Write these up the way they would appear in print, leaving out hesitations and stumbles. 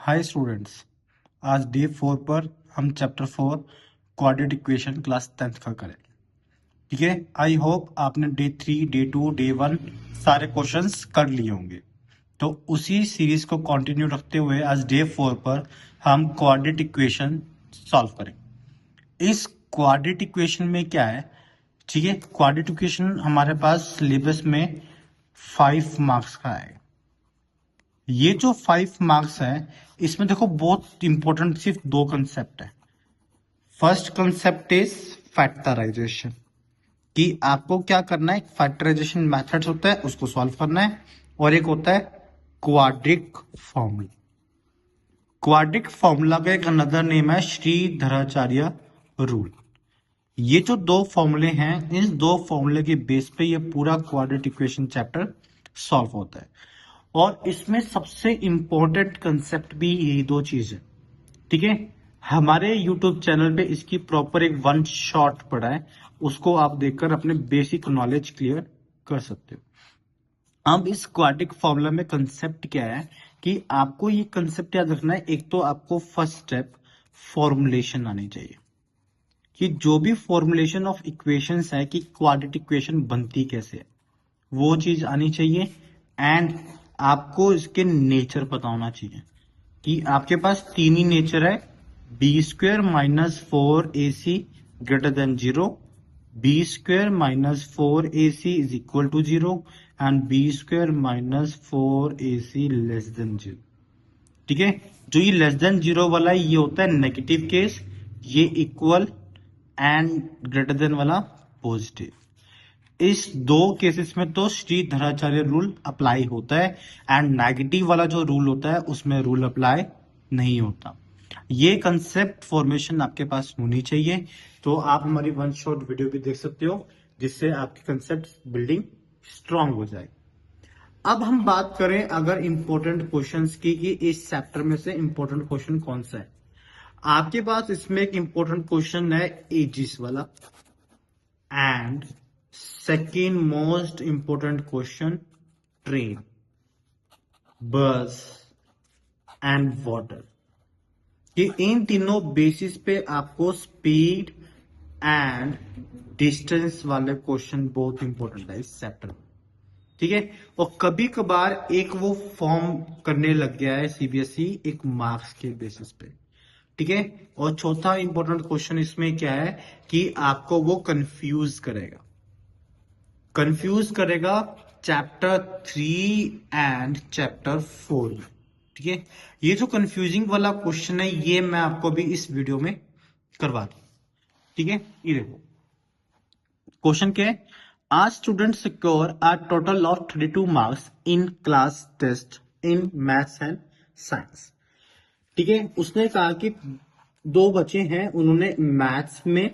Hi students, आज day 4 पर हम chapter 4 quadratic equation class 10th का करें। ठीक है, आई होप आपने डे 3, डे 2, डे 1 सारे क्वेश्चंस कर लिए होंगे। तो उसी सीरीज को कंटिन्यू रखते हुए आज डे 4 पर हम क्वाड्रेटिक इक्वेशन सॉल्व करें। इस क्वाड्रेटिक इक्वेशन में क्या है, ठीक है, क्वाड्रेटिक इक्वेशन हमारे पास सिलेबस में 5 मार्क्स का है। ये जो 5 मार्क्स है इसमें देखो बहुत इंपॉर्टेंट सिर्फ 2 कंसेप्ट है। फर्स्ट कंसेप्ट इज फैक्टराइजेशन, कि आपको क्या करना है, फैक्टराइजेशन मेथड्स होता है उसको सॉल्व करना है, और एक होता है क्वाड्रिक फॉर्मूला। क्वाड्रिक फॉर्मूला का एक अनदर नेम है श्रीधराचार्य रूल। ये जो दो फॉर्मूले हैं, इस दो फॉर्मूले के बेस पे ये पूरा क्वाड्रेटिक इक्वेशन चैप्टर सॉल्व होता है। और इसमें सबसे इंपॉर्टेंट कंसेप्ट भी यही दो चीज है। ठीक है, हमारे YouTube चैनल पे इसकी प्रॉपर एक 1 शॉट पड़ा है, उसको आप देखकर अपने बेसिक नॉलेज क्लियर कर सकते हो। अब इस क्वाड्रिक फॉर्मूला में कंसेप्ट क्या है कि आपको ये कंसेप्ट याद रखना है। एक तो आपको फर्स्ट स्टेप फॉर्मुलेशन आनी चाहिए, कि जो भी फॉर्मुलेशन ऑफ इक्वेशंस है कि क्वाड्रेटिक इक्वेशन बनती कैसे है, वो चीज आनी चाहिए। एंड आपको इसके नेचर पता होना चाहिए कि आपके पास तीन ही नेचर है, b square minus 4ac greater than 0, b square minus 4ac is equal to 0 and b square minus 4ac less than 0। ठीक है, जो ये लेस देन 0 वाला है ये होता है नेगेटिव केस, ये इक्वल एंड ग्रेटर देन वाला पॉजिटिव। इस दो केसेस में तो श्रीधराचार्य रूल अप्लाई होता है, एंड नेगेटिव वाला जो रूल होता है उसमें रूल अप्लाई नहीं होता। ये कंसेप्ट फॉर्मेशन आपके पास होनी चाहिए। तो आप हमारी 1 शॉट वीडियो भी देख सकते हो, जिससे आपकी कंसेप्ट बिल्डिंग स्ट्रांग हो जाए। अब हम बात करें अगर इंपॉर्टेंट क्वेश्चंस की, कि इस चैप्टर में से इंपॉर्टेंट क्वेश्चन कौन सा है। आपके पास इसमें एक इंपॉर्टेंट क्वेश्चन है एजिस वाला, and second most important question train, बस एंड वाटर। कि इन तीनों बेसिस पे आपको स्पीड एंड डिस्टेंस वाले क्वेश्चन बहुत इंपॉर्टेंट है इस चैप्टर में। ठीक है, और कभी कभार एक वो फॉर्म करने लग गया है सीबीएसई एक मार्क्स के बेसिस पे। ठीक है, और चौथा इंपॉर्टेंट क्वेश्चन इसमें क्या है कि आपको वो कंफ्यूज करेगा चैप्टर 3 एंड चैप्टर 4 में। ठीक है, ये जो कंफ्यूजिंग वाला क्वेश्चन है ये मैं आपको भी इस वीडियो में करवा दूं। ठीक है, ये देखो क्वेश्चन क्या है, आज student secure a total of 32 marks in class test in maths and science. ठीक है, उसने कहा कि दो बच्चे हैं, उन्होंने मैथ्स में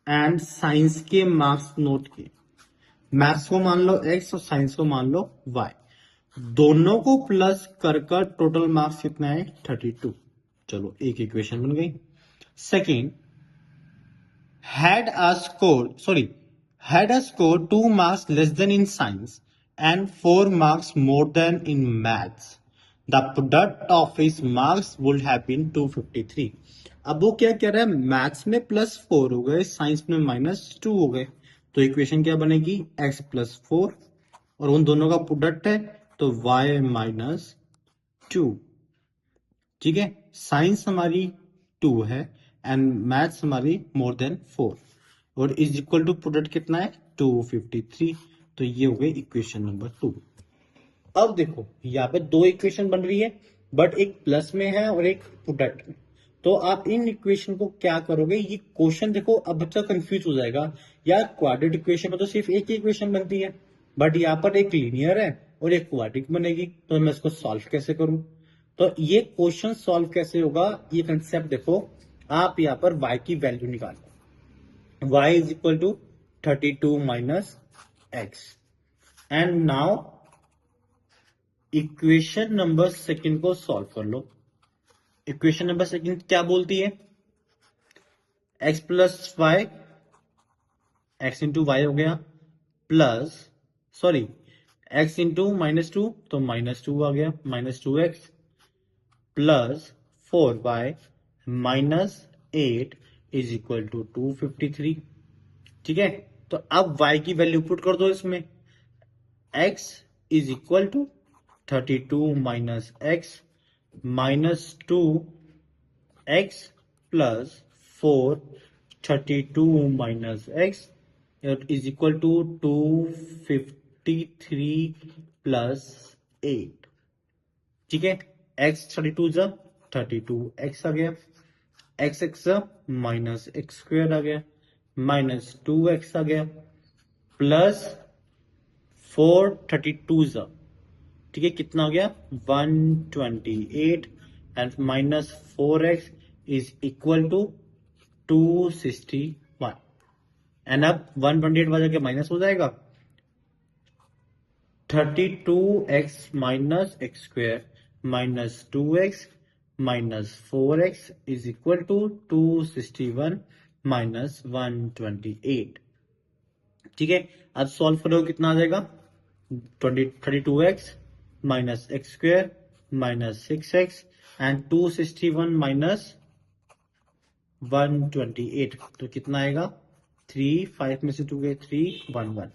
एंड साइंस के मार्क्स नोट किए। मैथ्स को मान लो x और साइंस को मान लो y, दोनों को प्लस कर टोटल मार्क्स कितना है 32। चलो एक इक्वेशन बन गई। Second, had a score 2 marks less than in science and 4 marks more than in maths. The product of his marks would have been 253. अब वो क्या कह रहा है, मैथ्स में +4 हो गए, साइंस में -2 हो गए, तो इक्वेशन क्या बनेगी x +4, और उन दोनों का प्रोडक्ट है तो y -2। ठीक है, साइंस हमारी 2 है एंड मैथ्स हमारी मोर देन 4, और इज इक्वल टू प्रोडक्ट कितना है 253। तो ये हो गई इक्वेशन नंबर 2। अब देखो यहाँ पे दो इक्वेशन बन रही है, बट एक प्लस में है और एक प्रोडक्ट में। तो आप इन इक्वेशन को क्या करोगे, ये क्वेश्चन देखो अब बच्चा कंफ्यूज हो जाएगा, यार क्वाड्रेटिक इक्वेशन में तो सिर्फ एक ही इक्वेशन बनती है, बट यहाँ पर एक लीनियर है और एक क्वाड्रिक बनेगी, तो मैं इसको सॉल्व कैसे करूं। तो ये क्वेश्चन सॉल्व कैसे होगा, ये कंसेप्ट देखो। आप यहाँ पर y की वैल्यू निकालो, y is equal to 32 minus x, and now equation number second को सॉल्व कर लो। इक्वेशन नंबर सेकंड क्या बोलती है, x plus y, x into y हो गया, प्लस x इंटू -2 तो -2 आ गया, -2x plus 4y -8 is equal to 253। ठीक है, तो अब y की वैल्यू पुट कर दो इसमें। x is equal to 32 minus x -2 x plus 4 32 minus x is equal to 253 plus 8। ठीक है, x 32 जा 32x आ गया, x x minus x square आ गया, -2x आ गया प्लस 4 32 जा, ठीक है, कितना हो गया 128 and -4x is equal to 261 and अब 128 बजा के माइनस हो जाएगा 32x minus x square -2x -4x is equal to 261 -128। ठीक है, अब सॉल्व करोगे कितना आ जाएगा 32x minus x square -6x and 261 -128 तो कितना आएगा 3 5 में से 2 गए 3 1 1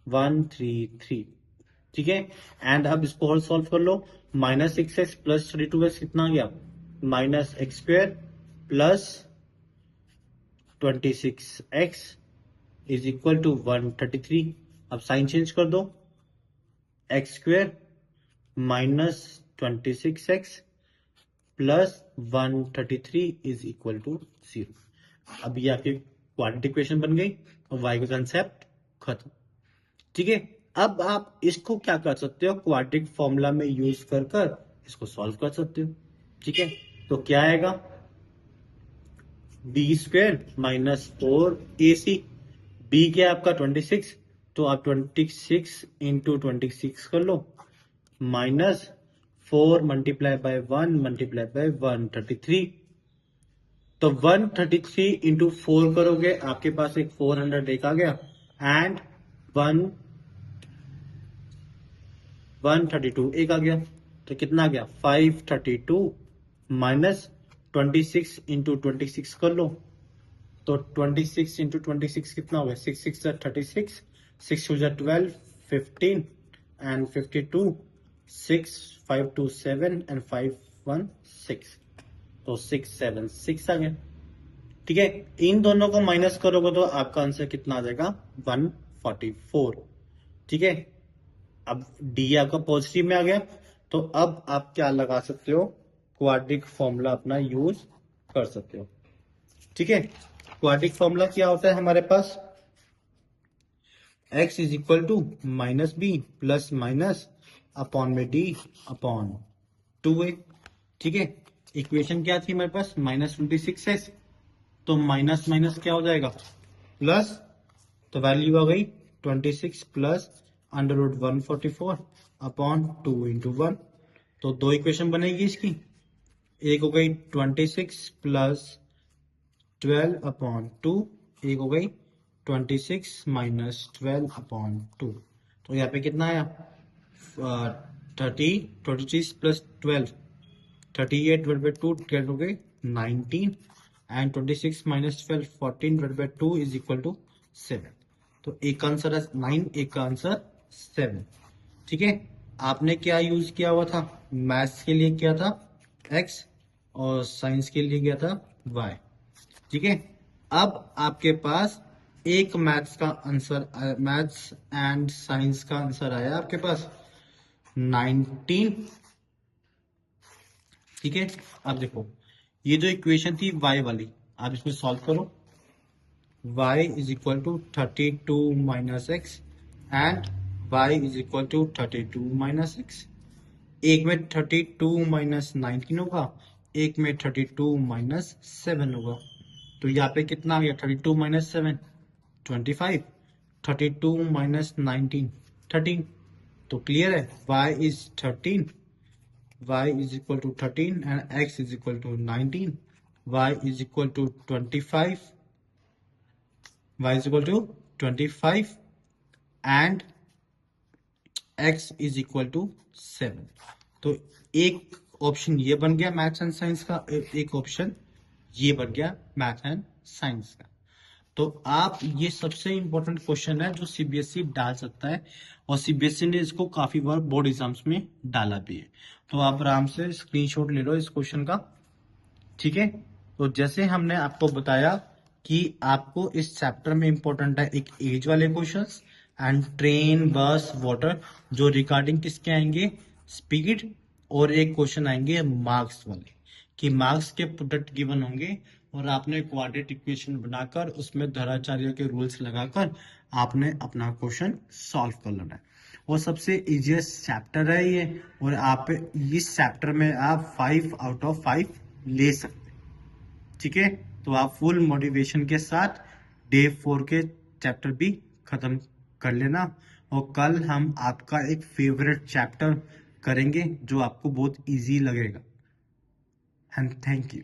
133। ठीक है, एंड अब इसको और सॉल्व कर लो -6x प्लस 32x कितना आ गया -x square plus 26x is equal to 133। अब साइन चेंज कर दो x square -26x plus 133 is equal to 0। अब ये आपकी क्वाड्रेटिक इक्वेशन बन गई और y का कंसेप्ट खत्म। ठीक है, अब आप इसको क्या कर सकते हो क्वाड्रेटिक फॉर्मूला में यूज कर कर इसको सॉल्व कर सकते हो। ठीक है, तो क्या आएगा बी स्क्वेयर -4ac, बी क्या आपका 26 तो आप 26 इंटू 26 कर लो -4 मल्टीप्लाई बाय 1 मल्टीप्लाई बाय 133 तो 133 इंटू 4 करोगे आपके पास एक 400 एक आ गया एंड 132 एक आ गया तो कितना आ गया 532 माइनस 26 इंटू 26 कर लो तो 26 इंटू 26 कितना हो गया 6 6 36 6 2 12 15 एंड 52 6 5 2 7 एंड 5 1 6 तो 6 7 6 आ गया। ठीक है, इन दोनों को माइनस करोगे तो आपका आंसर कितना आ जाएगा 144। ठीक है, अब डी आपका पॉजिटिव में आ गया तो अब आप क्या लगा सकते हो क्वाड्रिक फॉर्मूला अपना यूज कर सकते हो। ठीक है, क्वाड्रिक फॉर्मूला क्या होता है हमारे पास x is equal to -b plus minus upon में d अपॉन 2a। ठीक है, इक्वेशन क्या थी हमारे पास -26x तो माइनस माइनस क्या हो जाएगा प्लस तो वैल्यू आ गई 26 प्लस √144 अपॉन 2 इंटू 1 तो दो इक्वेशन बनेगी इसकी, एक हो गई 26 प्लस 12 अपॉन 2, एक हो गई 26 माइनस 12 अपॉन 2 तो यहाँ पे कितना आया 26 प्लस 12 38 डिवाइड बाई 2 कैट हो गई 19 and 26 minus 12 14 divide by 2 is equal to 7 तो एक का आंसर है 9 एक का आंसर 7। ठीक है, आपने क्या यूज किया हुआ था मैथ्स के लिए किया था x और साइंस के लिए किया था y। ठीक है, अब आपके पास एक मैथ्स का आंसर मैथ्स एंड साइंस का आंसर आया आपके पास 19। ठीक है, अब देखो ये जो इक्वेशन थी y वाली आप इसमें सॉल्व करो y is equal to 32 minus x and y is equal to 32 minus x. एक में 32 माइनस 19 होगा, एक में 32 माइनस 7 होगा तो यहाँ पे कितना आ गया 32 माइनस 7 25 32 माइनस 19 13 तो क्लियर है y is 13 y is equal to 13 and x is equal to 19 y is equal to 25 y is equal to 25 and x is equal to 7। तो एक ऑप्शन ये बन गया मैथ्स एंड साइंस का, एक option ये बन गया मैथ एंड साइंस का। तो आप, ये सबसे इंपॉर्टेंट क्वेश्चन है जो सीबीएसई डाल सकता है, और सीबीएसई ने इसको काफी बार बोर्ड एग्जाम्स में डाला भी है। तो आप आराम से स्क्रीनशॉट ले लो इस क्वेश्चन का, ठीक है। तो जैसे हमने आपको बताया कि आपको इस चैप्टर में इंपॉर्टेंट है एक एज वाले questions and train bus water, जो रिगार्डिंग किसके आएंगे, स्पीड, और एक क्वेश्चन आएंगे मार्क्स वाले, कि मार्क्स के प्रोडक्ट गिवन होंगे और आपने क्वाड्रेटिक इक्वेशन बनाकर उसमें धराचार्य के रूल्स लगाकर आपने अपना क्वेश्चन सॉल्व कर लेना है। और सबसे इजीएस्ट चैप्टर है ये, और आप इस चैप्टर में आप 5 आउट ऑफ 5 ले सकते हैं, ठीक है। तो आप फुल मोटिवेशन के साथ डे 4 के चैप्टर भी खत्म कर लेना, और कल हम आपका एक फेवरेट चैप्टर करेंगे जो आपको बहुत इजी लगेगा। And thank you.